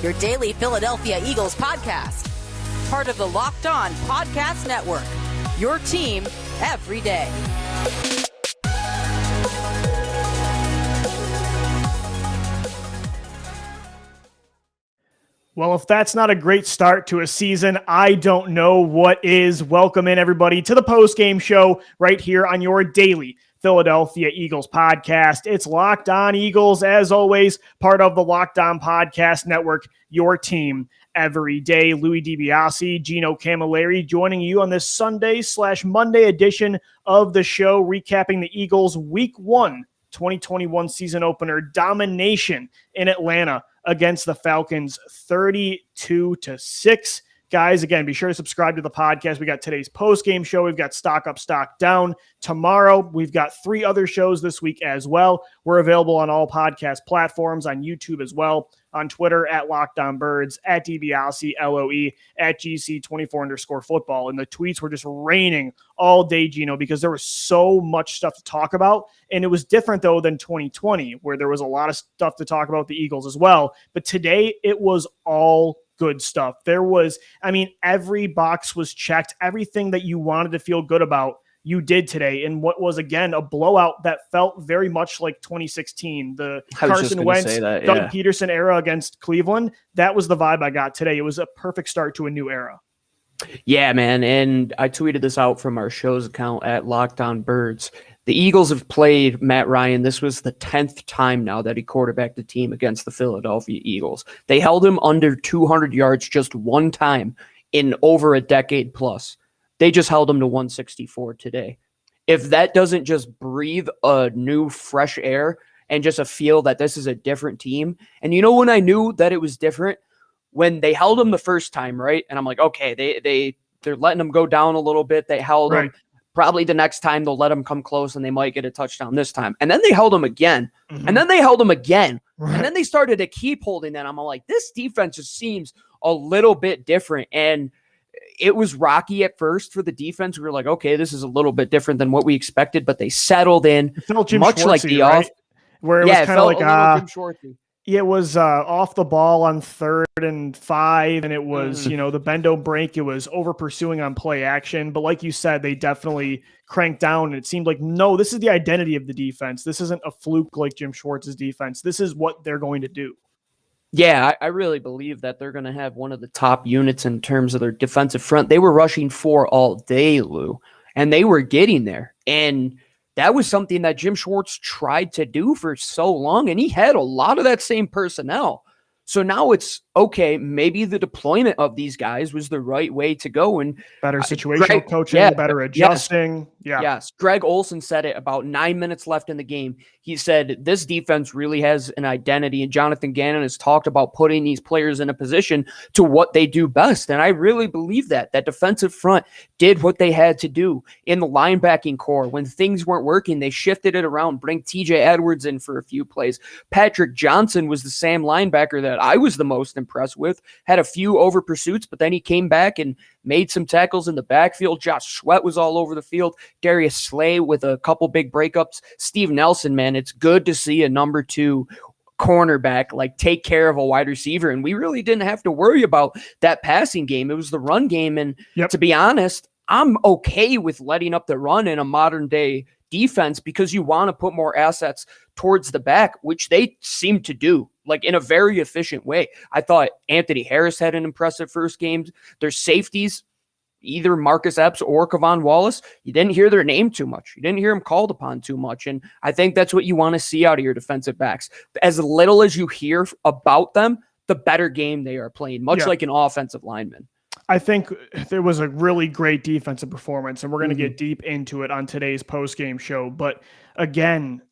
your daily Philadelphia Eagles podcast. Part of the Locked On Podcast Network, your team every day. Well, if that's not a great start to a season, I don't know what is. Welcome in, everybody, to the post-game show right here on your daily Philadelphia Eagles podcast. It's Locked On Eagles, as always, part of the Locked On Podcast Network, your team every day. Louis DiBiase, Gino Camilleri joining you on this Sunday/Monday edition of the show, recapping the Eagles' Week 1 2021 season opener domination in Atlanta against the Falcons, 32-6. Guys, again, be sure to subscribe to the podcast. We got today's post-game show. We've got Stock Up, Stock Down tomorrow. We've got 3 other shows this week as well. We're available on all podcast platforms, on YouTube as well, on Twitter at LockedOnBirds, at DiBiase, LOE, at GC24_football. And the tweets were just raining all day, Gino, because there was so much stuff to talk about. And it was different, though, than 2020, where there was a lot of stuff to talk about the Eagles as well. But today, it was all good stuff. There was, every box was checked. Everything that you wanted to feel good about, you did today. And what was, again, a blowout that felt very much like 2016, the Carson Wentz, Doug Peterson era against Cleveland. That was the vibe I got today. It was a perfect start to a new era. Yeah, man. And I tweeted this out from our show's account at Locked On Birds. The Eagles have played Matt Ryan. This was the 10th time now that he quarterbacked the team against the Philadelphia Eagles. They held him under 200 yards just one time in over a decade plus. They just held him to 164 today. If that doesn't just breathe a new fresh air and just a feel that this is a different team. And you know when I knew that it was different? When they held him the first time, right? And I'm like, okay, they're letting him go down a little bit. They held him. Probably the next time they'll let him come close and they might get a touchdown this time. And then they held him again. And then they held him again. And then they started to keep holding that. I'm like, this defense just seems a little bit different. And it was rocky at first for the defense. We were like, okay, this is a little bit different than what we expected, but they settled in much like the off. Where it was kind of like Jim Schwartzy. It was off the ball on 3rd and 5, and it was, the bend don't break. It was over pursuing on play action. But like you said, they definitely cranked down, and it seemed like, no, this is the identity of the defense. This isn't a fluke like Jim Schwartz's defense. This is what they're going to do. Yeah, I really believe that they're going to have one of the top units in terms of their defensive front. They were rushing 4 all day, Lou, and they were getting there. And that was something that Jim Schwartz tried to do for so long, and he had a lot of that same personnel. So now it's, okay, maybe the deployment of these guys was the right way to go. And better situational coaching, better adjusting. Yes. Greg Olson said it about 9 minutes left in the game. He said, this defense really has an identity, and Jonathan Gannon has talked about putting these players in a position to what they do best. And I really believe that defensive front did what they had to do. In the linebacking core, when things weren't working, they shifted it around, bring TJ Edwards in for a few plays. Patrick Johnson was the same linebacker that I was the most impressed with, had a few over pursuits, but then he came back and made some tackles in the backfield. Josh Sweat was all over the field. Darius Slay with a couple big breakups. Steve Nelson, man, it's good to see a number 2 cornerback like take care of a wide receiver. And we really didn't have to worry about that passing game. It was the run game. And to be honest, I'm okay with letting up the run in a modern day defense because you want to put more assets towards the back, which they seem to do, like in a very efficient way. I thought Anthony Harris had an impressive first game. Their safeties, either Marcus Epps or Kevon Wallace, you didn't hear their name too much. You didn't hear them called upon too much. And I think that's what you want to see out of your defensive backs. As little as you hear about them, the better game they are playing, much like an offensive lineman. I think there was a really great defensive performance, and we're going to get deep into it on today's post-game show. But again,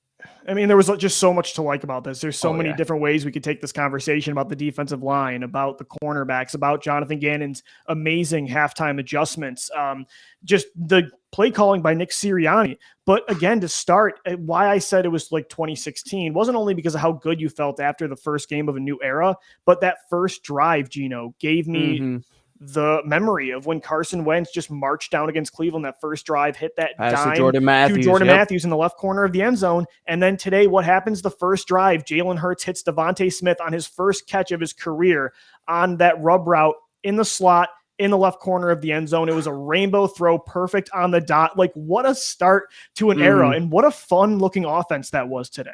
there was just so much to like about this. There's so many different ways we could take this conversation about the defensive line, about the cornerbacks, about Jonathan Gannon's amazing halftime adjustments, just the play calling by Nick Sirianni. But again, to start, why I said it was like 2016 wasn't only because of how good you felt after the first game of a new era, but that first drive, Gino, gave me the memory of when Carson Wentz just marched down against Cleveland that first drive, hit that dime to Jordan Matthews in the left corner of the end zone. And then today, what happens the first drive? Jalen Hurts hits Devontae Smith on his first catch of his career on that rub route in the slot in the left corner of the end zone. It was a rainbow throw, perfect on the dot. Like, what a start to an era, and what a fun looking offense that was today.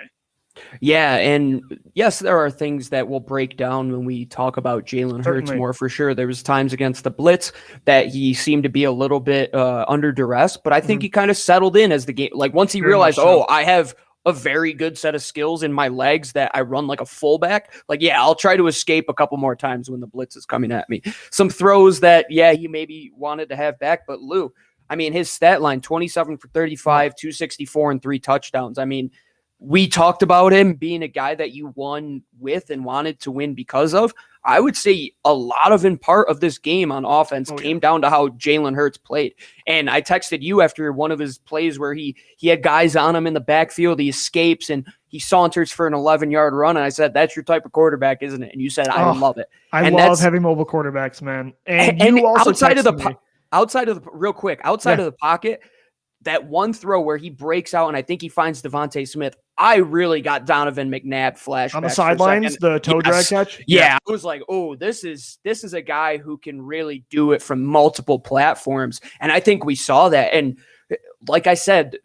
Yeah, and yes, there are things that will break down when we talk about Jalen Hurts more for sure. There was times against the blitz that he seemed to be a little bit under duress, but I think he kind of settled in as the game. Like once he realized, I have a very good set of skills in my legs that I run like a fullback. Like, yeah, I'll try to escape a couple more times when the blitz is coming at me. Some throws that, he maybe wanted to have back, but Lou, I mean, his stat line, 27 for 35, 264, and 3 touchdowns. I mean, we talked about him being a guy that you won with and wanted to win because of. I would say a lot of in part of this game on offense came down to how Jalen Hurts played. And I texted you after one of his plays where he had guys on him in the backfield, he escapes and he saunters for an 11-yard run. And I said, that's your type of quarterback, isn't it? And you said, I love it. I love heavy mobile quarterbacks, man. And you also outside of the pocket, that one throw where he breaks out and I think he finds Devontae Smith, I really got Donovan McNabb flashbacks. On the sidelines, the toe drag catch? Yeah, I was like, this is a guy who can really do it from multiple platforms. And I think we saw that. And like I said,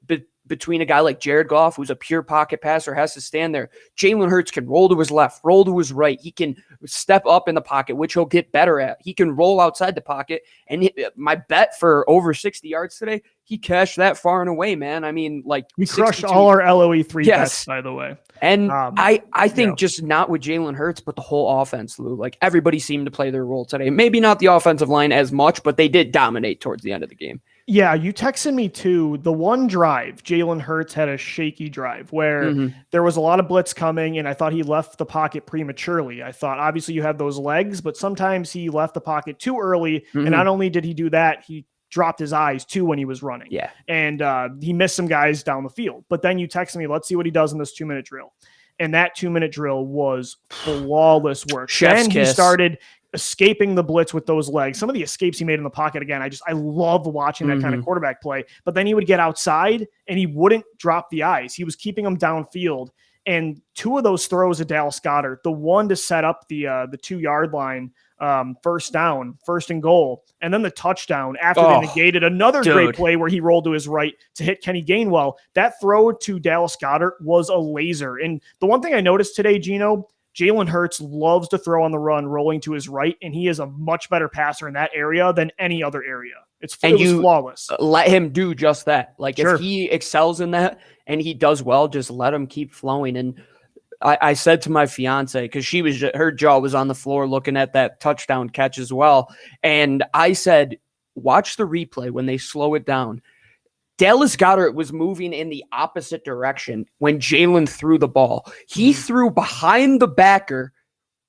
between a guy like Jared Goff, who's a pure pocket passer, has to stand there. Jalen Hurts can roll to his left, roll to his right. He can step up in the pocket, which he'll get better at. He can roll outside the pocket. And my bet for over 60 yards today, he cashed that far and away, man. I mean, like we crushed all our LOE 3 bets, by the way. And I think just not with Jalen Hurts, but the whole offense, Lou. Like everybody seemed to play their role today. Maybe not the offensive line as much, but they did dominate towards the end of the game. Yeah, you texted me too. The one drive, Jalen Hurts had a shaky drive where there was a lot of blitz coming, and I thought he left the pocket prematurely. I thought, obviously, you have those legs, but sometimes he left the pocket too early. And not only did he do that, he dropped his eyes too when he was running. Yeah. And he missed some guys down the field. But then you texted me, let's see what he does in this 2-minute drill. And that 2-minute drill was flawless work. Chef's kiss. He started escaping the blitz with those legs. Some of the escapes he made in the pocket, again, I love watching that kind of quarterback play. But then he would get outside and he wouldn't drop the eyes. He was keeping them downfield. And 2 of those throws at Dallas Goedert, the one to set up the 2-yard line, first down, first and goal, and then the touchdown after they negated another great play where he rolled to his right to hit Kenny Gainwell. That throw to Dallas Goedert was a laser. And the one thing I noticed today, Gino, Jalen Hurts loves to throw on the run, rolling to his right, and he is a much better passer in that area than any other area. It was flawless. Let him do just that. Like if he excels in that and he does well, just let him keep flowing. And I said to my fiance, because her jaw was on the floor looking at that touchdown catch as well. And I said, watch the replay when they slow it down. Dallas Goedert was moving in the opposite direction when Jalen threw the ball. He threw behind the backer,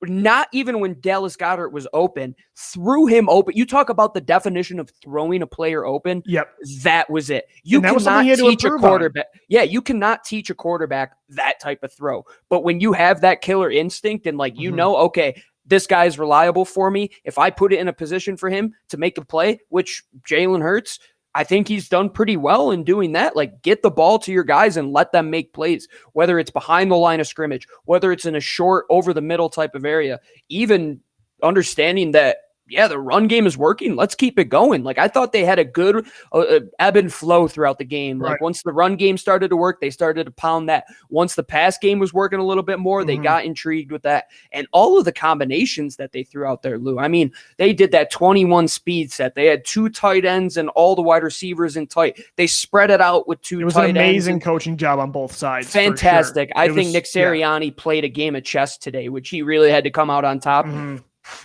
not even when Dallas Goedert was open, threw him open. You talk about the definition of throwing a player open. Yep. That was it. You cannot teach a quarterback. Yeah, you cannot teach a quarterback that type of throw. But when you have that killer instinct and okay, this guy's reliable for me. If I put it in a position for him to make a play, which Jalen Hurts, I think he's done pretty well in doing that. Like, get the ball to your guys and let them make plays, whether it's behind the line of scrimmage, whether it's in a short over the middle type of area, even understanding that, the run game is working. Let's keep it going. Like, I thought they had a good ebb and flow throughout the game. Like, once the run game started to work, they started to pound that. Once the pass game was working a little bit more, they got intrigued with that. And all of the combinations that they threw out there, Lou, I mean, they did that 21 speed set. They had 2 tight ends and all the wide receivers in tight. They spread it out with 2 tight ends. It was an amazing coaching job on both sides. Fantastic. I think Nick Sirianni played a game of chess today, which he really had to come out on top.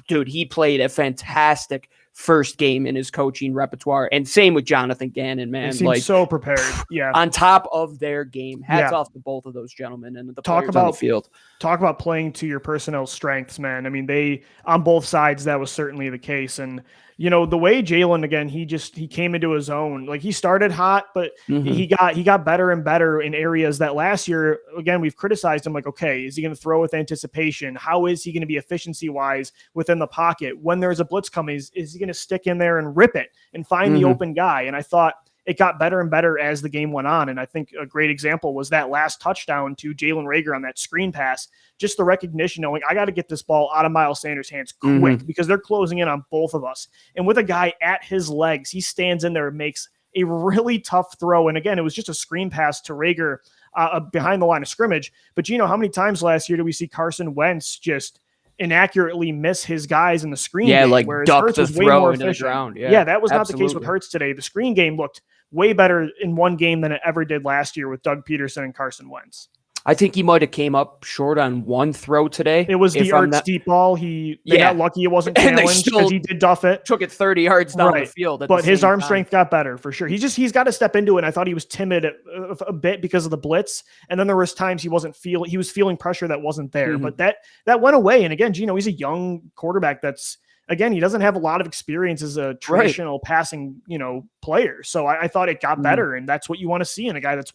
Dude, he played a fantastic first game in his coaching repertoire, and same with Jonathan Gannon, man. He seems so prepared. Yeah, on top of their game. Hats off to both of those gentlemen and the players on the field. Talk about playing to your personnel strengths, man. I mean, they on both sides that was certainly the case, and the way Jalen, again, he came into his own. Like, he started hot, but he got better and better in areas that last year, again, we've criticized him. Like, okay, is he going to throw with anticipation? How is he going to be efficiency wise within the pocket? When there's a blitz coming, is he going to stick in there and rip it and find the open guy? And I thought it got better and better as the game went on. And I think a great example was that last touchdown to Jalen Reagor on that screen pass. Just the recognition, knowing I got to get this ball out of Miles Sanders' hands quick because they're closing in on both of us. And with a guy at his legs, he stands in there and makes a really tough throw. And again, it was just a screen pass to Reagor behind the line of scrimmage. But how many times last year did we see Carson Wentz just inaccurately miss his guys in the screen game, like whereas duck Hurts the was way throw more into efficient. the ground. Yeah, that was not the case with absolutely. Hurts today. The screen game looked way better in one game than it ever did last year with Doug Peterson and Carson Wentz. I think he might have came up short on one throw today. It was the Ertz deep ball. They got lucky it wasn't challenged because he did duff it. Took it 30 yards down the field. But his arm strength got better for sure. He's got to step into it. And I thought he was timid a bit because of the blitz. And then there was times he was feeling pressure that wasn't there. But that went away. And again, he's a young quarterback that's, again, he doesn't have a lot of experience as a traditional passing, player. So I thought it got better. And that's what you want to see in a guy that's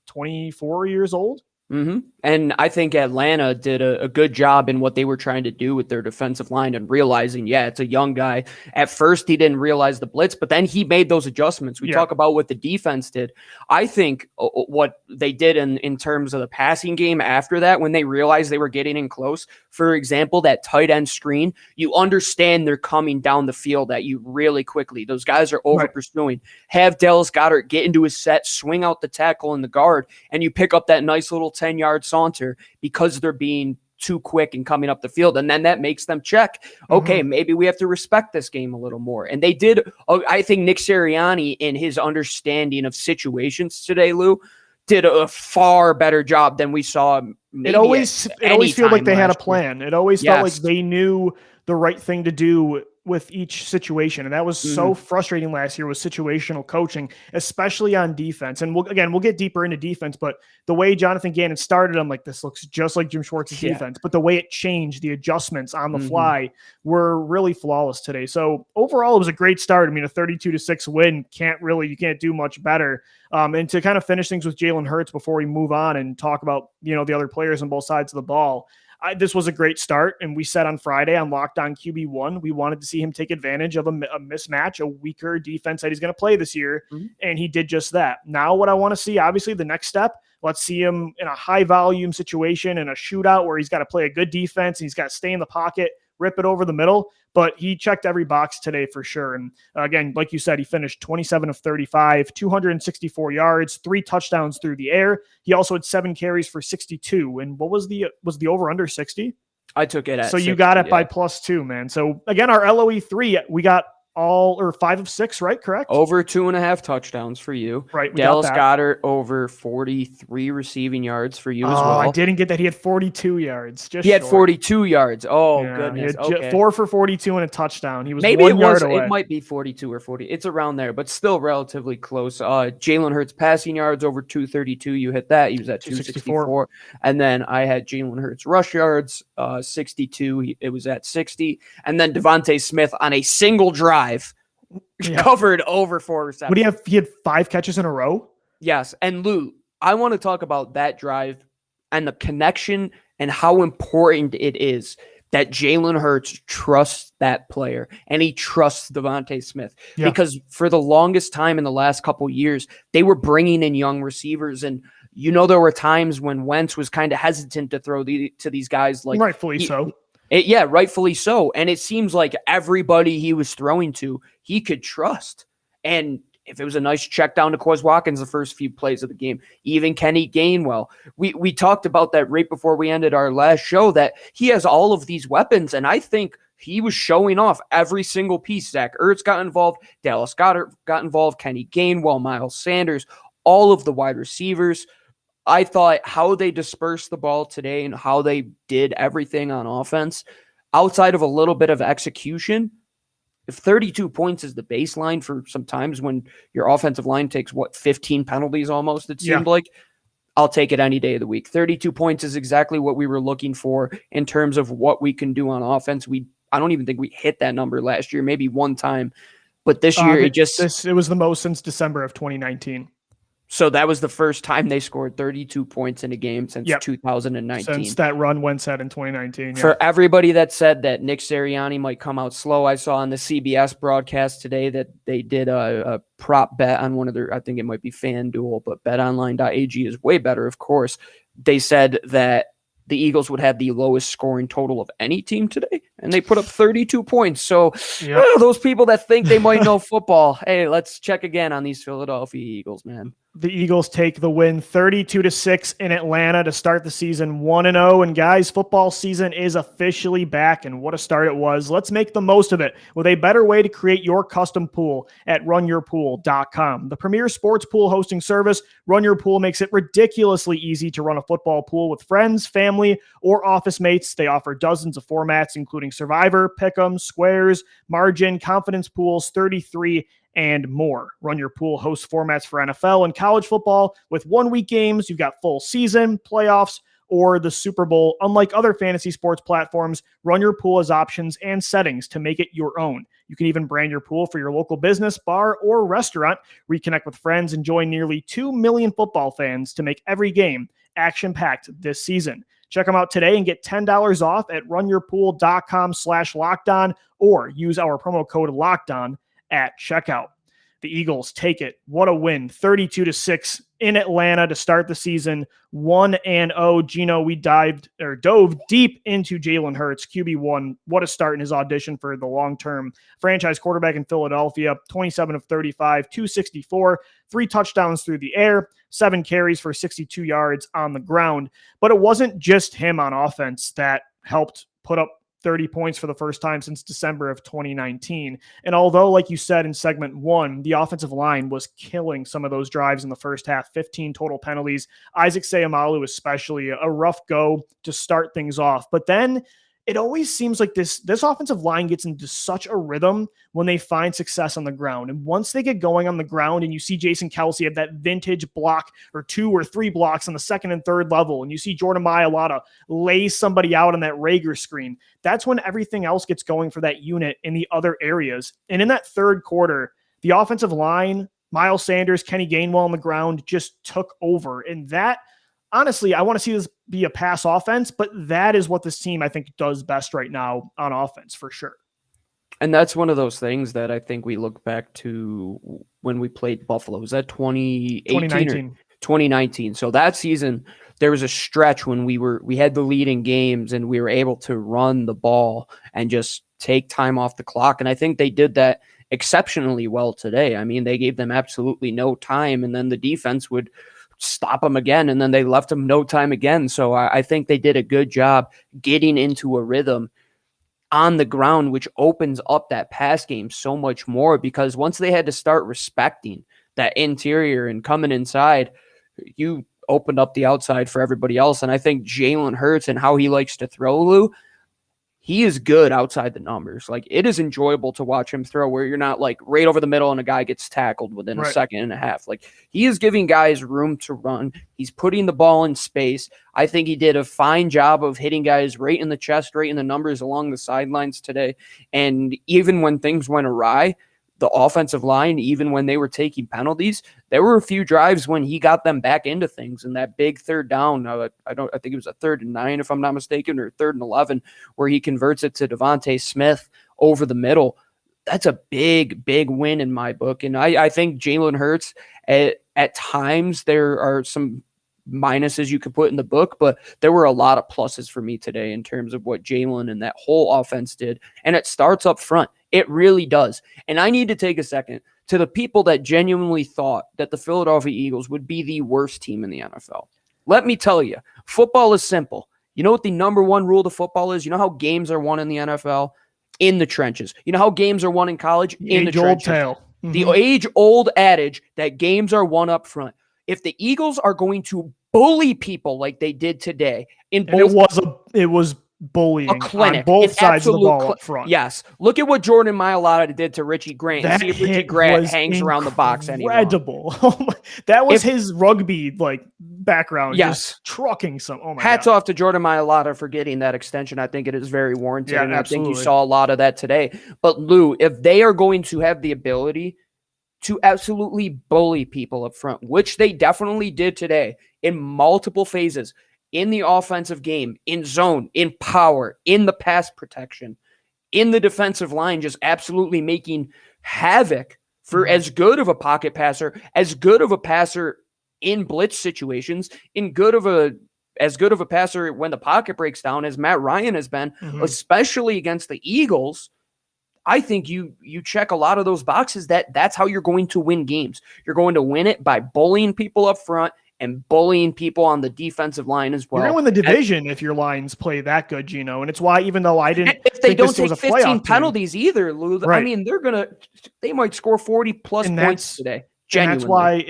24 years old? And I think Atlanta did a good job in what they were trying to do with their defensive line and realizing, it's a young guy. At first, he didn't realize the blitz, but then he made those adjustments. We talk about what the defense did. I think what they did in terms of the passing game after that, when they realized they were getting in close, for example, that tight end screen, you understand they're coming down the field at you really quickly. Those guys are over pursuing. Have Dallas Goedert get into his set, swing out the tackle in the guard, and you pick up that nice little 10-yard saunter because they're being too quick and coming up the field. And then that makes them check, okay, maybe we have to respect this game a little more. And they did. I think Nick Sirianni, in his understanding of situations today, Lou, did a far better job than we saw. It always felt like they had a plan. It always felt like they knew the right thing to do with each situation. And that was so frustrating last year with situational coaching, especially on defense. And we'll get deeper into defense, but the way Jonathan Gannon started, I'm like, this looks just like Jim Schwartz's defense, but the way it changed, the adjustments on the fly were really flawless today. So overall, it was a great start. I mean, a 32-6 win, you can't do much better. And to kind of finish things with Jalen Hurts before we move on and talk about, the other players on both sides of the ball, this was a great start, and we said on Friday on Locked On QB1, we wanted to see him take advantage of a mismatch, a weaker defense that he's going to play this year, and he did just that. Now what I want to see, obviously, the next step, let's see him in a high-volume situation, in a shootout where he's got to play a good defense, and he's got to stay in the pocket, rip it over the middle, but he checked every box today for sure. And again, like you said, he finished 27 of 35, 264 yards, 3 touchdowns through the air. He also had 7 carries for 62. And what was the over under 60? I took it at so 60, you got it by +2, man. So again, our LOE 3, we got 5 of 6, right? Correct. Over 2.5 touchdowns for you. Right. Dallas Goedert over 43 receiving yards for you as well. I didn't get that. He had 42 yards. He had 42 yards. Oh, goodness. He had 4 for 42 and a touchdown. He was maybe 1 yard away. It might be 42 or 40. It's around there, but still relatively close. Jalen Hurts passing yards over 232. You hit that. He was at 264. And then I had Jalen Hurts rush yards 62. It was at 60. And then Devontae Smith on a single drive covered over 4 receptions. What do you have? He had 5 catches in a row. Yes. And Lou, I want to talk about that drive and the connection and how important it is that Jalen Hurts trusts that player and he trusts Devontae Smith because for the longest time in the last couple years, they were bringing in young receivers. And, there were times when Wentz was kind of hesitant to throw to these guys. Like rightfully so. Rightfully so. And it seems like everybody he was throwing to, he could trust. And if it was a nice check down to Quez Watkins the first few plays of the game, even Kenny Gainwell, we talked about that right before we ended our last show, that he has all of these weapons. And I think he was showing off every single piece. Zach Ertz got involved. Dallas Goedert got involved. Kenny Gainwell, Miles Sanders, all of the wide receivers. I thought how they dispersed the ball today and how they did everything on offense, outside of a little bit of execution, if 32 points is the baseline for sometimes when your offensive line takes 15 penalties almost, it seemed like, I'll take it any day of the week. 32 points is exactly what we were looking for in terms of what we can do on offense. We I don't even think we hit that number last year, maybe one time. But this year, it was the most since December of 2019. So that was the first time they scored 32 points in a game since 2019. Since that run went set in 2019. For everybody that said that Nick Sirianni might come out slow, I saw on the CBS broadcast today that they did a prop bet on one of their, I think it might be FanDuel, but betonline.ag is way better, of course. They said that the Eagles would have the lowest scoring total of any team today, and they put up 32 points. So those people that think they might know football, hey, let's check again on these Philadelphia Eagles, man. The Eagles take the win 32-6 in Atlanta to start the season 1-0. And guys, football season is officially back, and what a start it was. Let's make the most of it with a better way to create your custom pool at runyourpool.com. The premier sports pool hosting service, Run Your Pool, makes it ridiculously easy to run a football pool with friends, family, or office mates. They offer dozens of formats, including Survivor, Pick'em, Squares, Margin, Confidence Pools, 33, and more. Run Your Pool hosts formats for NFL and college football with 1 week games. You've got full season, playoffs, or the Super Bowl. Unlike other fantasy sports platforms, Run Your Pool has options and settings to make it your own. You can even brand your pool for your local business, bar, or restaurant. Reconnect with friends and join nearly 2 million football fans to make every game action-packed this season. Check them out today and get $10 off at runyourpool.com/lockdown or use our promo code LOCKDOWN at checkout. The Eagles take it. What a win. 32-6 in Atlanta to start the season. 1-0. Gino, we dove deep into Jalen Hurts, QB1. What a start in his audition for the long-term franchise quarterback in Philadelphia. 27 of 35, 264, 3 touchdowns through the air, 7 carries for 62 yards on the ground. But it wasn't just him on offense that helped put up 30 points for the first time since December of 2019. And although, like you said in segment 1, the offensive line was killing some of those drives in the first half, 15 total penalties, Isaac Seumalo especially, a rough go to start things off. But then it always seems like this offensive line gets into such a rhythm when they find success on the ground. And once they get going on the ground and you see Jason Kelce have that vintage block or 2 or 3 blocks on the second and third level, and you see Jordan Mailata lay somebody out on that Rager screen, that's when everything else gets going for that unit in the other areas. And in that third quarter, the offensive line, Miles Sanders, Kenny Gainwell on the ground just took over. And that, honestly, I want to see this be a pass offense, but that is what this team, I think, does best right now on offense for sure. And that's one of those things that I think we look back to when we played Buffalo. Was that 2018 2019? So that season, there was a stretch when we had the lead in games and we were able to run the ball and just take time off the clock. And I think they did that exceptionally well today. I mean, they gave them absolutely no time, and then the defense would stop them again, and then they left them no time again. So I think they did a good job getting into a rhythm on the ground, which opens up that pass game so much more, because once they had to start respecting that interior and coming inside, you opened up the outside for everybody else. And I think Jalen Hurts and how he likes to throw, Lou, he is good outside the numbers. Like, it is enjoyable to watch him throw where you're not like right over the middle and a guy gets tackled within a second and a half. Like, he is giving guys room to run. He's putting the ball in space. I think he did a fine job of hitting guys right in the chest, right in the numbers along the sidelines today. And even when things went awry, the offensive line, even when they were taking penalties, there were a few drives when he got them back into things. And that big third down, I think it was a 3rd and 9, if I'm not mistaken, or 3rd and 11, where he converts it to Devontae Smith over the middle. That's a big, big win in my book. And I think Jalen Hurts, at times, there are some minuses you could put in the book, but there were a lot of pluses for me today in terms of what Jalen and that whole offense did. And it starts up front. It really does. And I need to take a second to the people that genuinely thought that the Philadelphia Eagles would be the worst team in the NFL. Let me tell you, football is simple. You know what the number one rule to football is? You know how games are won in the NFL? In the trenches. You know how games are won in college? In the trenches. The age-old adage that games are won up front. If the Eagles are going to bully people like they did today, it was bullying on both sides of the ball up front. Yes. Look at what Jordan Mailata did to Richie Grant. See if Richie Grant hangs around the box anymore. Incredible. That was his rugby, like background, Yes. just trucking some. Oh my Hats God. off to Jordan Mailata for getting that extension. I think it is very warranted, Yeah, and I think you absolutely. saw a lot of that today. But Lou, if they are going to have the ability to absolutely bully people up front, which they definitely did today in multiple phases, in the offensive game, in zone, in power, in the pass protection, in the defensive line, just absolutely making havoc for as good of a pocket passer, as good of a passer in blitz situations, as good of a passer when the pocket breaks down as Matt Ryan has been, especially against the Eagles. I think you check a lot of those boxes. That's how you're going to win games. You're going to win it by bullying people up front and bullying people on the defensive line as well. You're going to win the division if your lines play that good, Gino. And it's why, even though I didn't if they think don't this take was a 15 playoff penalties either, Lou, I Right. mean, they might score 40 plus And points today. Genuinely. And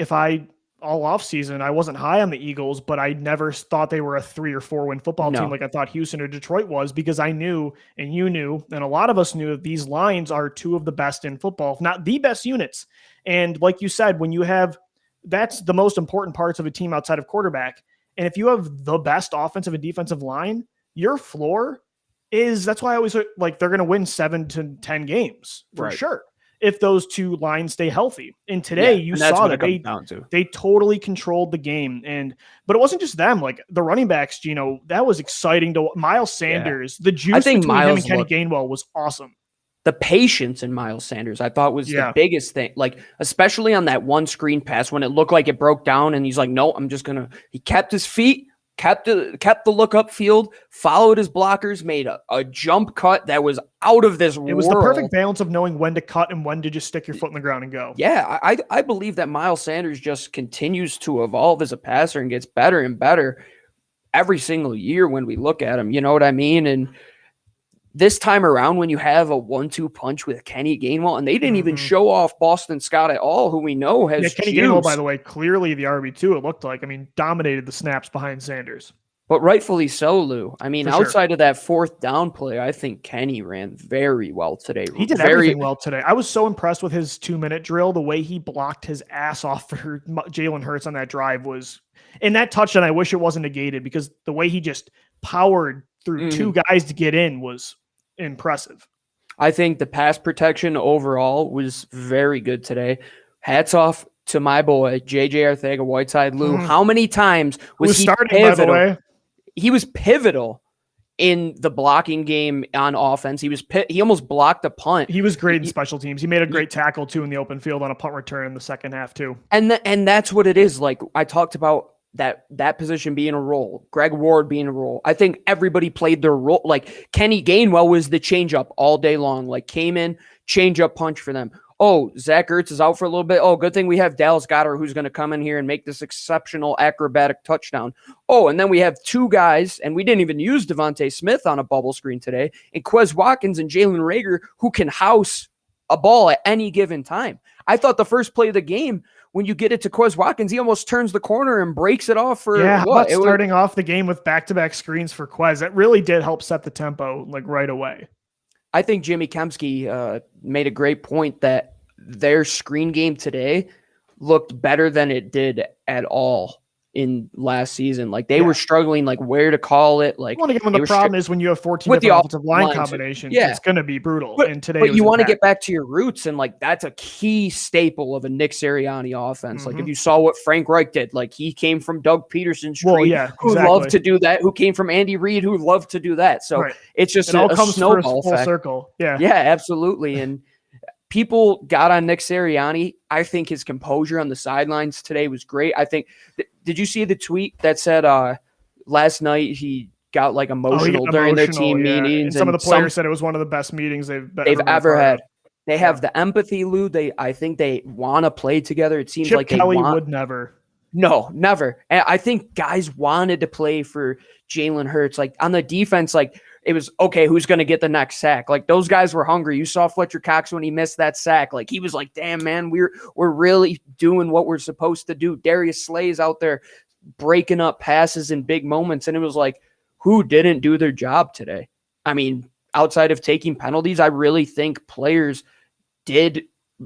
that's why all offseason, I wasn't high on the Eagles, but I never thought they were a 3 or 4 win football team like I thought Houston or Detroit was, because I knew, and you knew, and a lot of us knew, that these lines are two of the best in football, if not the best units. And like you said, when you have, that's the most important parts of a team outside of quarterback. And if you have the best offensive and defensive line, your floor is, that's why I always like, they're going to win 7 to 10 games for sure, if those two lines stay healthy. And today you saw that they totally controlled the game. But it wasn't just them, like the running backs, Gino, that was exciting to Miles Sanders. The juice between him and Kenny Gainwell was awesome. The patience in Miles Sanders, I thought, was the biggest thing. Like, especially on that one screen pass when it looked like it broke down, and he's like, "No, I'm just gonna." He kept his feet, kept the look up field, followed his blockers, made a jump cut that was out of this world. It was the perfect balance of knowing when to cut and when to just stick your foot in the ground and go. Yeah, I believe that Miles Sanders just continues to evolve as a passer and gets better and better every single year when we look at him. You know what I mean? And this time around, when you have a 1-2 punch with Kenny Gainwell, and they didn't even show off Boston Scott at all, who we know has Kenny Gainwell, by the way, clearly the RB2, it looked like. I mean, dominated the snaps behind Sanders. But rightfully so, Lou. I mean, outside of that fourth down play, I think Kenny ran very well today. He did everything well today. I was so impressed with his 2-minute drill. The way he blocked his ass off for Jalen Hurts on that drive was, in that touchdown, I wish it wasn't negated, because the way he just powered through two guys to get in was impressive. I think the pass protection overall was very good today. Hats off to my boy, JJ Arcega-Whiteside. Lou, how many times was he starting, pivotal? By the way. He was pivotal in the blocking game on offense. He almost blocked a punt. He was great in special teams. He made a great tackle, too, in the open field on a punt return in the second half, too. And that's what it is. Like, I talked about that position being a role, Greg Ward being a role. I think everybody played their role. Like, Kenny Gainwell was the changeup all day long. Like, came in, changeup punch for them. Oh, Zach Ertz is out for a little bit. Oh, good thing we have Dallas Goedert, who's going to come in here and make this exceptional acrobatic touchdown. Oh, and then we have two guys, and we didn't even use Devontae Smith on a bubble screen today, and Quez Watkins and Jalen Reagor, who can house a ball at any given time. I thought the first play of the game, when you get it to Quez Watkins, he almost turns the corner and breaks it off for starting off the game with back-to-back screens for Quez. That really did help set the tempo like right away. I think Jimmy Kempski made a great point that their screen game today looked better than it did at all in last season. Like, they were struggling, like, where to call it. Like, the problem is when you have 14 with different offensive line combinations, it's going to be brutal. And today, but you want to get back to your roots, and like, that's a key staple of a Nick Sirianni offense. Like, if you saw what Frank Reich did, like, he came from Doug Peterson's tree, who loved to do that, who came from Andy Reid, who loved to do that. So it's just it comes snowball full effect. Circle. Yeah, absolutely. And people got on Nick Sirianni. I think his composure on the sidelines today was great. I think, did you see the tweet that said last night he got like emotional during their team meetings? And some of the players said it was one of the best meetings they've ever had. They have the empathy, Lou. I think they want to play together. It seems Chip like Kelly would never. No, never. And I think guys wanted to play for Jalen Hurts. Like, on the defense, like, it was, okay, who's going to get the next sack? Like, those guys were hungry. You saw Fletcher Cox when he missed that sack. Like, he was like, damn, man, we're really doing what we're supposed to do. Darius Slay's out there breaking up passes in big moments. And it was like, who didn't do their job today? I mean, outside of taking penalties, I really think players did.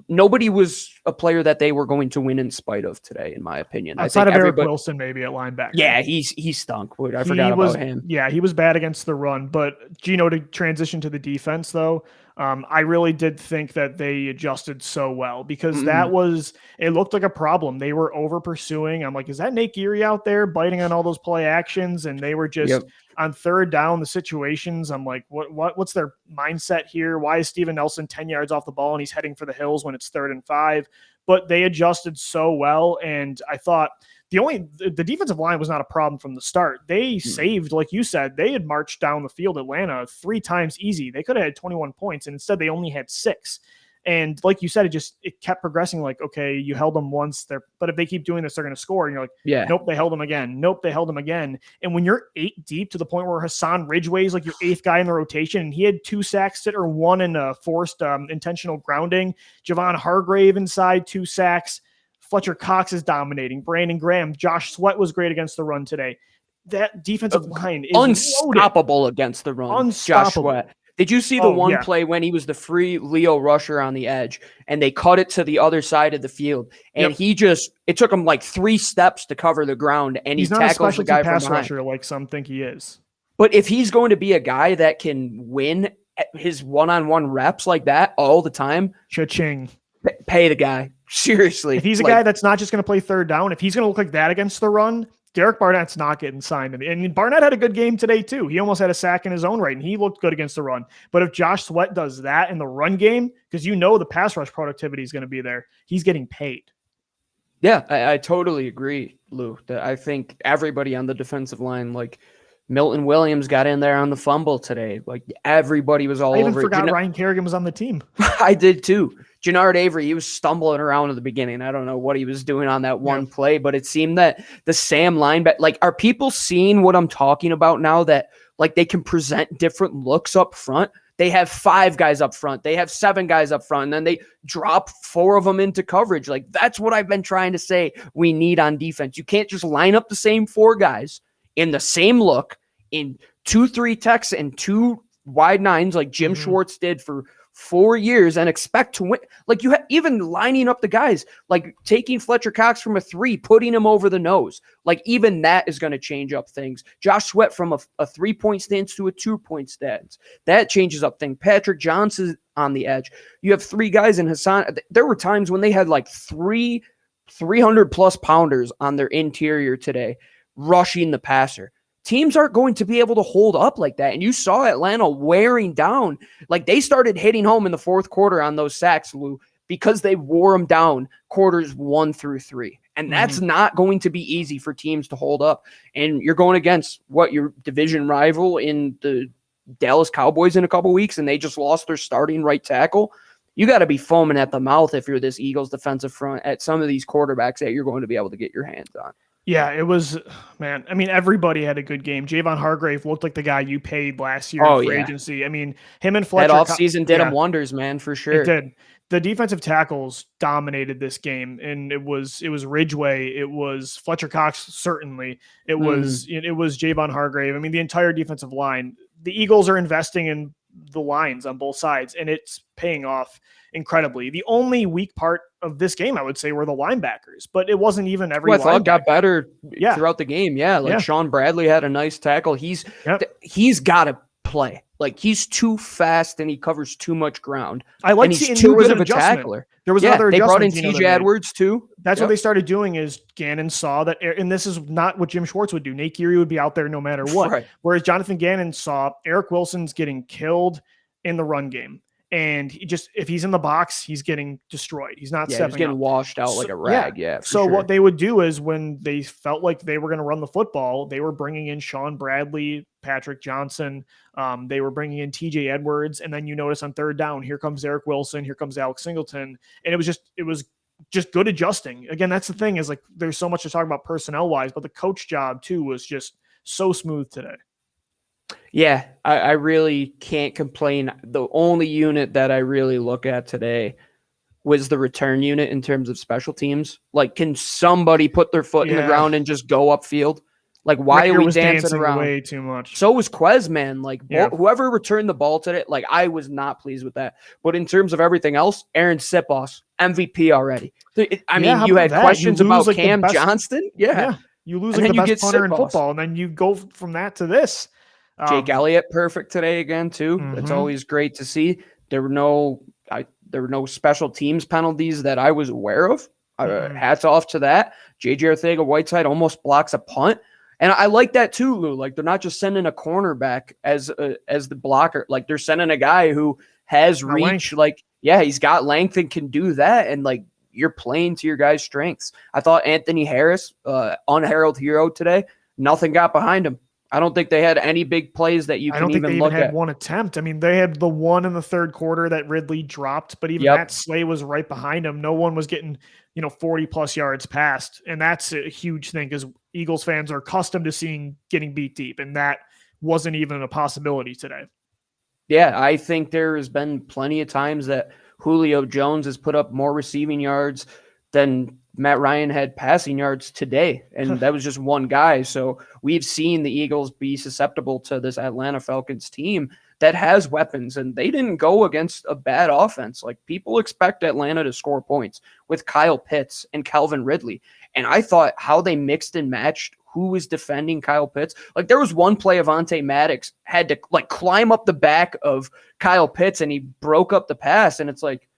Nobody was a player that they were going to win in spite of today, in my opinion. Outside of Eric Wilson, maybe at linebacker. Yeah, he stunk. I forgot about him. Yeah, he was bad against the run. But Gino, to transition to the defense, though, I really did think that they adjusted so well because it looked like a problem. They were over pursuing. I'm like, is that Nate Geary out there biting on all those play actions? And they were just on third down, the situations. I'm like, what's their mindset here? Why is Steven Nelson 10 yards off the ball and he's heading for the hills when it's 3rd and 5? But they adjusted so well. And I thought the defensive line was not a problem from the start. They saved, like you said, they had marched down the field Atlanta 3 times easy. They could have had 21 points, and instead they only had 6. And like you said, it kept progressing. Like, okay, you held them once, but if they keep doing this, they're going to score. And you're like, nope, they held them again. Nope, they held them again. And when you're 8 deep to the point where Hassan Ridgeway is like your 8th guy in the rotation, and he had 2 sacks or 1 in a forced intentional grounding. Javon Hargrave inside 2 sacks. Fletcher Cox is dominating. Brandon Graham, Josh Sweat was great against the run today. That defensive line is unstoppable loaded. Against the run. Josh Sweat. Did you see the play when he was the free Leo rusher on the edge and they cut it to the other side of the field and it took him like 3 steps to cover the ground and he's he not tackles the guy from behind. Rusher like some think he is. But if he's going to be a guy that can win his one-on-one reps like that all the time, cha-ching. Pay the guy. Seriously. If he's a guy that's not just going to play third down, if he's going to look like that against the run, Derek Barnett's not getting signed. And Barnett had a good game today, too. He almost had a sack in his own right, and he looked good against the run. But if Josh Sweat does that in the run game, because the pass rush productivity is going to be there, he's getting paid. Yeah, I totally agree, Lou. I think everybody on the defensive line, like Milton Williams got in there on the fumble today. Like everybody was all over it. I even forgot Ryan Kerrigan was on the team. I did too. Jannard Avery, he was stumbling around at the beginning. I don't know what he was doing on that one play, but it seemed that the Sam linebacker, like, are people seeing what I'm talking about now that like they can present different looks up front? They have 5 guys up front. They have 7 guys up front, and then they drop 4 of them into coverage. Like that's what I've been trying to say we need on defense. You can't just line up the same 4 guys in the same look in 2-3 techs and 2 wide 9s like Jim Schwartz did for 4 years and expect to win. Like you have even lining up the guys, like taking Fletcher Cox from a 3, putting him over the nose. Like even that is going to change up things. Josh Sweat from a 3-point stance to a 2-point stance. That changes up things. Patrick Johnson on the edge. You have 3 guys in Hassan. There were times when they had like 300 plus pounders on their interior today, rushing the passer. Teams aren't going to be able to hold up like that. And you saw Atlanta wearing down. Like they started hitting home in the 4th quarter on those sacks, Lou, because they wore them down quarters 1 through 3. And that's not going to be easy for teams to hold up. And you're going against your division rival in the Dallas Cowboys in a couple weeks, and they just lost their starting right tackle. You got to be foaming at the mouth if you're this Eagles defensive front at some of these quarterbacks that you're going to be able to get your hands on. Yeah, it was, man. I mean, everybody had a good game. Javon Hargrave looked like the guy you paid last year for agency. I mean, him and Fletcher. That offseason did him wonders, man, for sure. It did. The defensive tackles dominated this game, and it was Ridgeway, it was Fletcher Cox, certainly. It was Javon Hargrave. I mean, the entire defensive line. The Eagles are investing in the lines on both sides, and it's paying off incredibly. The only weak part of this game, I would say, were the linebackers, but it wasn't even every linebacker. I thought got better throughout the game. Yeah, Sean Bradley had a nice tackle. He's got to play. Like he's too fast and he covers too much ground. I like seeing too good of a tackler. There was another adjustment. They brought in TJ Edwards too. That's what they started doing is Gannon saw that, and this is not what Jim Schwartz would do. Nate Geary would be out there no matter what. Right. Whereas Jonathan Gannon saw Eric Wilson's getting killed in the run game. And if he's in the box, he's getting destroyed. He's not stepping he's getting up. Washed out like a rag. So what they would do is when they felt like they were going to run the football, they were bringing in Sean Bradley, Patrick Johnson. They were bringing in TJ Edwards. And then you notice on 3rd down, here comes Eric Wilson. Here comes Alex Singleton. And it was just good adjusting. Again, that's the thing is like, there's so much to talk about personnel wise, but the coach job too was just so smooth today. Yeah, I really can't complain. The only unit that I really look at today was the return unit in terms of special teams. Like, can somebody put their foot in the ground and just go upfield? Like, why are we was dancing around? way too much. So was Quez, man. Like, whoever returned the ball today, like, I was not pleased with that. But in terms of everything else, Aaron Sipos, MVP already. I mean, you had questions about like Cam Johnston. Yeah. You lose like the best punter in football, and then you go from that to this. Jake Elliott, perfect today again, too. It's always great to see. There were no special teams penalties that I was aware of. Hats off to that. J.J. Arcega-Whiteside almost blocks a punt. And I like that too, Lou. Like, they're not just sending a cornerback as the blocker. Like, they're sending a guy who has reach. Like, yeah, he's got length and can do that. And, like, you're playing to your guys' strengths. I thought Anthony Harris, unheralded hero today, nothing got behind him. I don't think they had any big plays that you can even look at. I don't think they even had one attempt. I mean, they had the one in the third quarter that Ridley dropped, but even that Slay was right behind him. No one was getting, 40-plus yards past, and that's a huge thing because Eagles fans are accustomed to seeing getting beat deep, and that wasn't even a possibility today. Yeah, I think there has been plenty of times that Julio Jones has put up more receiving yards than Matt Ryan had passing yards today, and that was just one guy. So we've seen the Eagles be susceptible to this Atlanta Falcons team that has weapons, and they didn't go against a bad offense. Like, people expect Atlanta to score points with Kyle Pitts and Calvin Ridley. And I thought how they mixed and matched who was defending Kyle Pitts. Like, there was one play Avonte Maddox had to climb up the back of Kyle Pitts, and he broke up the pass. And it's like,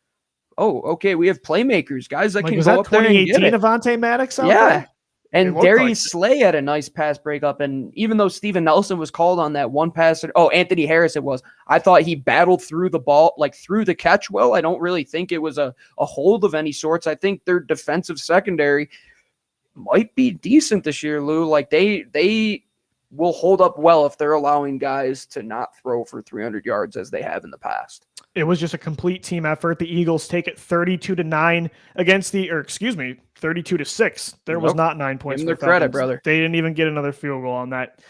oh, okay, we have playmakers, guys that can go up there and get it. Avonte Maddox out there? And Darius Slay had a nice pass breakup. And even though Steven Nelson was called on that one pass, Anthony Harris it was, I thought he battled through the ball, through the catch well. I don't really think it was a hold of any sorts. I think their defensive secondary might be decent this year, Lou. Like, they will hold up well if they're allowing guys to not throw for 300 yards as they have in the past. It was just a complete team effort. The Eagles take it 32-9 against 32-6. There was not 9 points. Give them their credit, brother. They didn't even get another field goal on that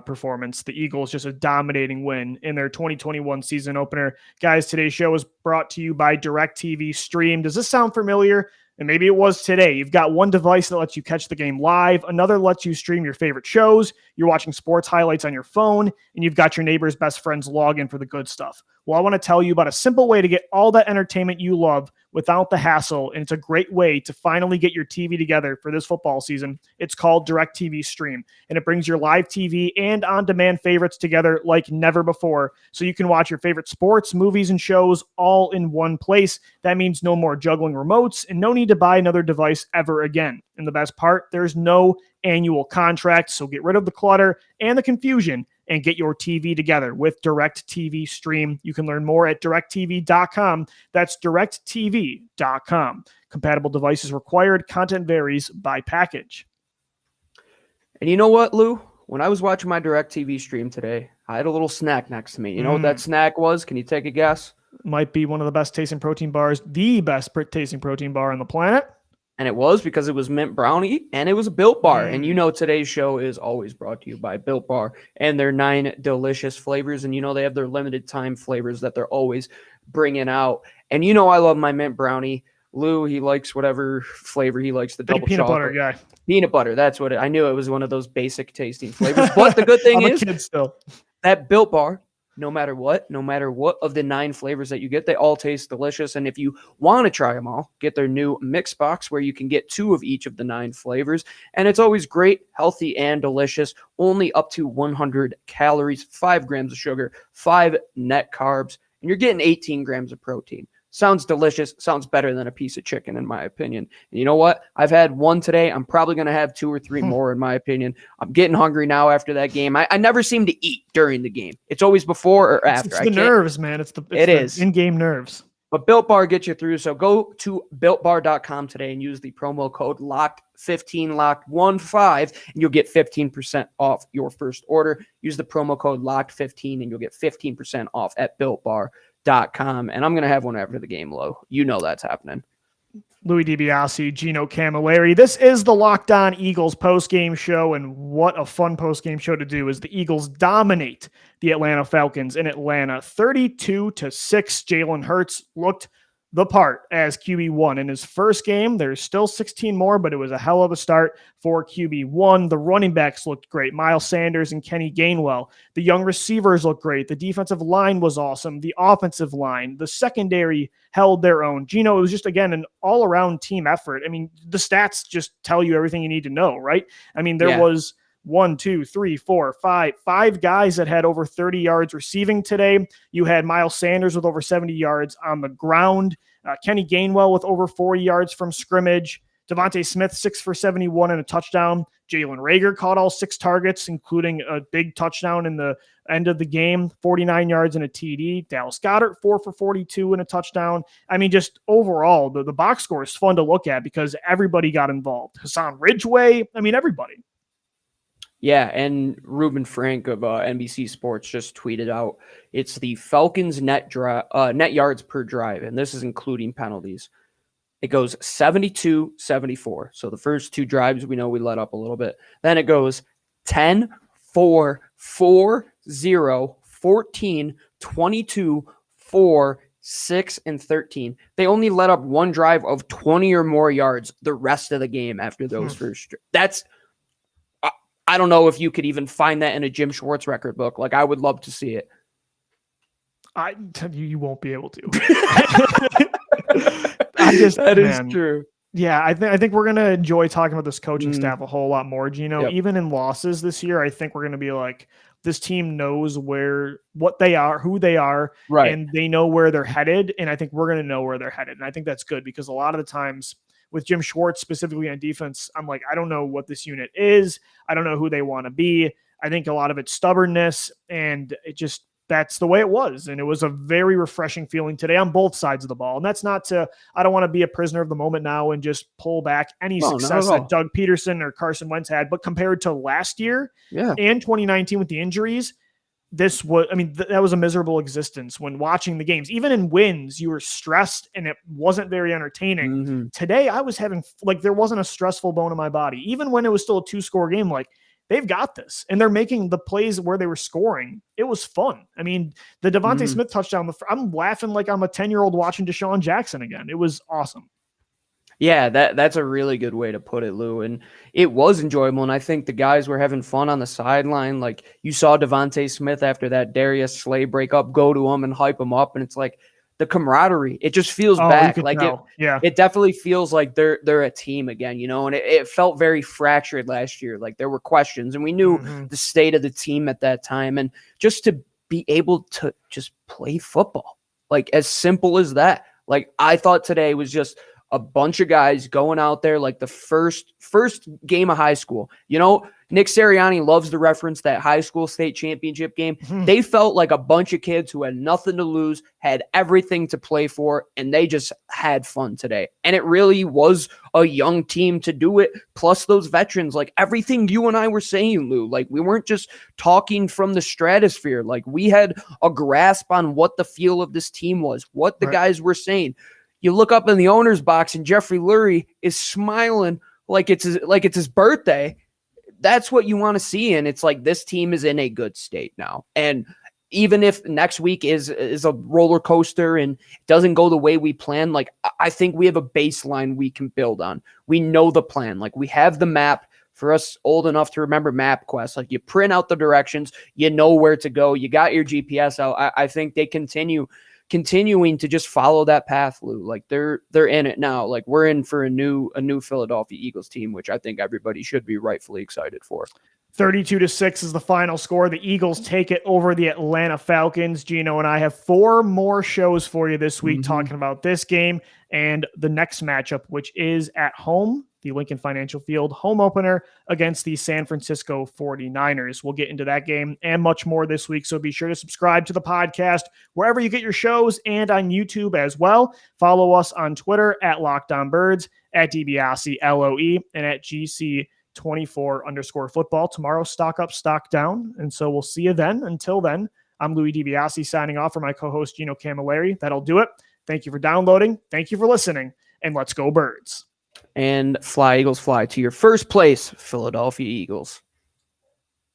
performance. The Eagles just a dominating win in their 2021 season opener. Guys, today's show is brought to you by Directv Stream. Does this sound familiar? And maybe it was today. You've got one device that lets you catch the game live. Another lets you stream your favorite shows. You're watching sports highlights on your phone. And you've got your neighbor's best friend's login for the good stuff. Well, I want to tell you about a simple way to get all that entertainment you love without the hassle. And it's a great way to finally get your TV together for this football season. It's called Directv Stream. And it brings your live TV and on-demand favorites together like never before. So you can watch your favorite sports, movies, and shows all in one place. That means no more juggling remotes and no need to buy another device ever again. And the best part, there's no annual contract. So get rid of the clutter and the confusion and get your TV together with Directv Stream. You can learn more at directv.com. That's directv.com. Compatible devices required. Content varies by package. And you know what, Lou? When I was watching my Directv stream today, I had a little snack next to me. You know what that snack was? Can you take a guess? Might be one of the best tasting protein bars, the best tasting protein bar on the planet. And it was because it was mint brownie and it was a Built Bar. And you know today's show is always brought to you by Built Bar and their 9 delicious flavors. And you know they have their limited time flavors that they're always bringing out. And you know I love my mint brownie. Lou, he likes whatever flavor he likes. The double peanut chocolate. Butter guy. Peanut butter. That's what I knew. It was one of those basic tasting flavors. But the good thing is that Built Bar, no matter what of the 9 flavors that you get, they all taste delicious. And if you want to try them all, get their new mix box where you can get 2 of each of the 9 flavors. And it's always great, healthy, and delicious. Only up to 100 calories, 5 grams of sugar, 5 net carbs, and you're getting 18 grams of protein. Sounds delicious. Sounds better than a piece of chicken, in my opinion. And you know what? I've had 1 today. I'm probably going to have 2 or 3 more, in my opinion. I'm getting hungry now after that game. I never seem to eat during the game. It's always before or after. It's the nerves, man. It's the in-game nerves. But Built Bar gets you through. So go to BuiltBar.com today and use the promo code LOCKED15, LOCKED15, and you'll get 15% off your first order. Use the promo code LOCKED15 and you'll get 15% off at BuiltBar.com. And I'm going to have one after the game, Low. You know that's happening. Louis DiBiase, Gino Camilleri. This is the Locked On Eagles postgame show, and what a fun postgame show to do as the Eagles dominate the Atlanta Falcons in Atlanta 32-6. Jalen Hurts looked the part as QB1 in his first game. There's still 16 more, but it was a hell of a start for QB1. The running backs looked great. Miles Sanders and Kenny Gainwell. The young receivers looked great. The defensive line was awesome. The offensive line, the secondary held their own. Gino, it was just, again, an all-around team effort. I mean, the stats just tell you everything you need to know, right? I mean, there was 5 guys that had over 30 yards receiving today. You had Miles Sanders with over 70 yards on the ground. Kenny Gainwell with over 40 yards from scrimmage. Devontae Smith, 6 for 71 and a touchdown. Jalen Reagor caught all 6 targets, including a big touchdown in the end of the game, 49 yards and a TD. Dallas Goedert, 4 for 42 and a touchdown. I mean, just overall, the box score is fun to look at because everybody got involved. Hassan Ridgeway, I mean, everybody. Yeah, and Ruben Frank of NBC Sports just tweeted out, it's the Falcons net yards per drive, and this is including penalties. It goes 72-74. So the first 2 drives, we know we let up a little bit. Then it goes 10, 4, 4, 0, 14, 22, 4, 6, and 13. They only let up 1 drive of 20 or more yards the rest of the game after those first. That's, I don't know if you could even find that in a Jim Schwartz record book. Like, I would love to see it. You won't be able to. That is true. Yeah, I think we're going to enjoy talking about this coaching staff a whole lot more, Gino. Yep. Even in losses this year, I think we're going to be like, this team knows what they are, who they are, right, and they know where they're headed, and I think we're going to know where they're headed. And I think that's good because a lot of the times with Jim Schwartz, specifically on defense, I'm like, I don't know what this unit is. I don't know who they want to be. I think a lot of it's stubbornness, and that's the way it was. And it was a very refreshing feeling today on both sides of the ball. And that's not I don't want to be a prisoner of the moment now and just pull back any success that Doug Peterson or Carson Wentz had, but compared to last year and 2019 with the injuries, that was a miserable existence when watching the games. Even in wins, you were stressed and it wasn't very entertaining. Today, I was having, there wasn't a stressful bone in my body. Even when it was still a 2-score game, they've got this, and they're making the plays where they were scoring. It was fun. I mean, the Devontae Smith touchdown, I'm laughing like I'm a 10-year-old watching Deshaun Jackson again. It was awesome. Yeah, that's a really good way to put it, Lou. And it was enjoyable, and I think the guys were having fun on the sideline. Like, you saw Devontae Smith after that Darius Slay breakup, go to him and hype him up, and it's like the camaraderie. It just feels back. Like it definitely feels like they're a team again, and it felt very fractured last year. Like, there were questions, and we knew the state of the team at that time. And just to be able to just play football, like, as simple as that. Like, I thought today was just a bunch of guys going out there like the first game of high school. Nick Sirianni loves to reference that high school state championship game. They felt like a bunch of kids who had nothing to lose, had everything to play for, and they just had fun today. And it really was a young team to do it, plus those veterans. Like, everything you and I were saying, Lou, like, we weren't just talking from the stratosphere. Like, we had a grasp on what the feel of this team was, what the guys were saying. You look up in the owner's box and Jeffrey Lurie is smiling like it's his birthday. That's what you want to see. And it's like, this team is in a good state now. And even if next week is a roller coaster and doesn't go the way we plan, like, I think we have a baseline we can build on. We know the plan. Like, we have the map. For us old enough to remember MapQuest, like, you print out the directions, you know where to go. You got your GPS out. I think they continuing to just follow that path, Lou. Like, they're in it now. Like, we're in for a new Philadelphia Eagles team, which I think everybody should be rightfully excited for. 32-6 is the final score. The Eagles take it over the Atlanta Falcons. Gino and I have 4 more shows for you this week talking about this game and the next matchup, which is at home, the Lincoln Financial Field home opener against the San Francisco 49ers. We'll get into that game and much more this week, so be sure to subscribe to the podcast wherever you get your shows and on YouTube as well. Follow us on Twitter at LockedOnBirds, at DiBiase LOE, and at GC24_football. Tomorrow, stock up, stock down, and so we'll see you then. Until then, I'm Louis DiBiase signing off for my co-host Gino Camilleri. That'll do it. Thank you for downloading. Thank you for listening, and let's go Birds. And fly, Eagles, fly to your first place, Philadelphia Eagles.